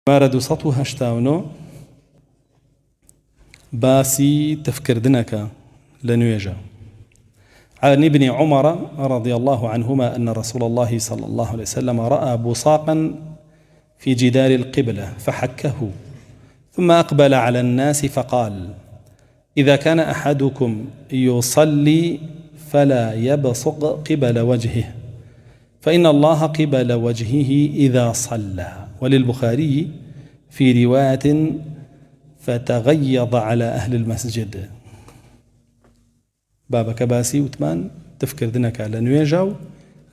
مارد 189 باسي تفكردنك لنويجا. عن ابن عمر رضي الله عنهما أن رسول الله صلى الله عليه وسلم رأى بصاقا في جدار القبلة فحكه، ثم أقبل على الناس فقال: إذا كان أحدكم يصلي فلا يبصق قبل وجهه، فإن الله قبل وجهه إذا صلى. وللبخاري في رواية: فتغيظ على أهل المسجد. بابك باسي وتمان تفكردنك على نويجاو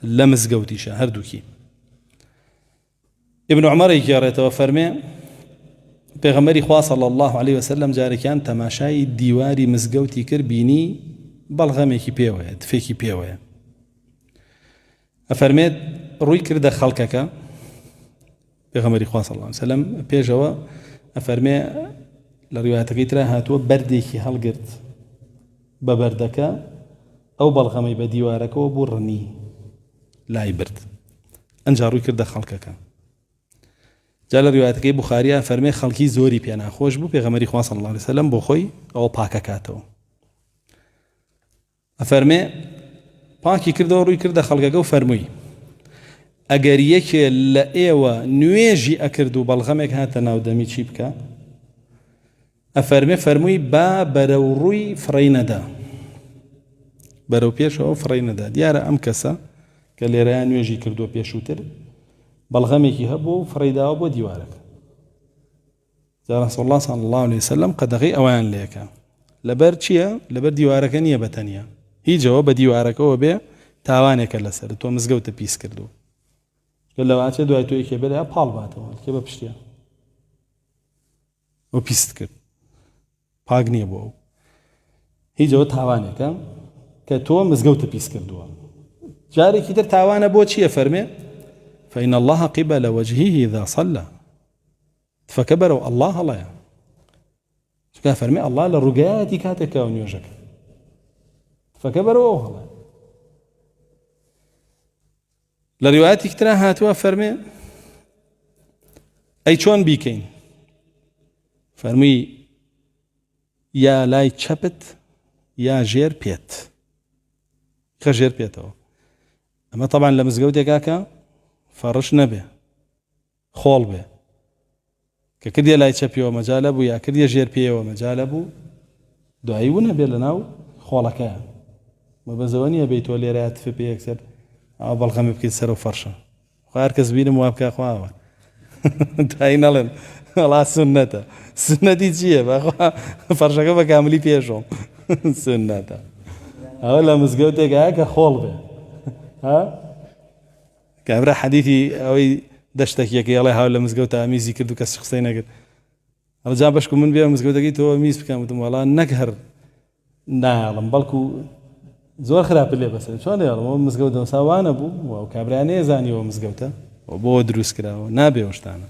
لمزقوتي شاهردوكي. ابن عمر يجاريته وفرمي پیغمبری خوا صلی الله علیه وسلم جارێکیان تەماشای دیواری مزگەوتی کرد، بینی بەڵغەمێکی پێوەیە، تفێکی پێوەیە. ئەفەرمێت ڕووی کردە خەڵکەکە پێغەمبەری خوا صلی الله علیه وسلم، پێشەوە ئەفەرمێ لە ڕیوایەتەکەی ترا هاتووە بەردێکی هەڵگرت بە بەردەکە، ئەو بەڵغەمەی بە دیوارەکەەوە بوو ڕنی لای برد، ئەنجا ڕووی کردە خەڵکەکە. جا لە ڕیوایەتەکەی بوخاریە فەرمێ خەڵکی زۆری پێ ناخۆش بوو، پێغەمبەری خوا صلی الله علیه وسلم بۆ خۆی ئەوە پاکەکاتەوە. ئەفەرمێ پاکی کردەوە، ڕووی کردە خەڵکەکە و فەرمووی: ئەگەر یەکێ لە ئێوە نوێژی ئەکرد و بەڵغەمێک هاتە ناودەمی چی بکە؟ ئەفەرمێ فەرمووی با بەرەو ڕووی فڕی نەدا، بەرەو پێشەوە فڕی نەدا. دیارە ئەم کەسە کە لێرەیان نوێژی کردووە پێشووتر بەڵغەمێکی هەبوو فڕیداوە بۆ دیوارەکە. جا رسول الله صلی الله عليه وسلم قەدەغەی ئەویان لێکە. لەبەر چییە؟ لەبەر دیوارەکە نییە بەتەنیا، هیچەوە بە دیوارەکەەوە بێ تاوانێکە لەسەر تۆ مزگەوتە پیس کردو، لەواتە دوای تۆ یەکێ بێت پاڵ باتەوە کە بە پشتیە و پیست کرد، پاک نییە بۆ ئەو، هیچەوە تاوانێکە کە تۆ مزگەوتە پیس کردووە. جارێکی تر تاوانە بۆ چییە؟ فەرمێ: فإن الله قبل وجهه إذا صلى. فكبروا الله الله شكا فرمي الله لرقاتي كاتك ونيوجك فكبروا الله. لرواياتي كترا هاتوا فرمي أي چون بيكين؟ فرمي يا لاي چپت يا جير بيت، خجير بيتو. أما طبعا لمزقودي كاكا فرش نبێ، خۆڵ بێ کە کردیە لای چەپیەوە مەجالە بوو یا کردیە ژێر پێیەوە مەجالە بوو، دوایی و نەبێ لە ناو خۆڵەکەیە. مەبەزەوە نییە بێت تۆ لێرە تفێ پێ یەکسەر ئەو بەڵغەمێ بکەیت سەر و فەرشە، خوا هەر کەس بینم وا بکە خواوە دوایی نەڵێن وەڵا سوننەتە. سوننەتی چییە؟ بەخوا فەرشەکە بە کاملی پێشۆم سوننەتە. ئەوە لە مزگەوتێکە کە خۆڵ بێ. کابرا حەدیثی ئەوەی دەشتێکیەکە ئەڵێ هاو لە مزگەوتە ئامیزی کرد و کەس قسەی نەکرد، ئەڵێ جا بەشکم من بێ مزگەوتەکەی تۆ میز بکەم، وتم وەڵا نەک هەر نایڵم بەڵکو زۆر خراپە لێ بەسەر. چۆن لێڵم ئەوە مزگەوتە ساوانە بوو و کابرا نێزانیەوە مزگەوتە بۆ دروست کراوە، نابێ ئەو شتانە.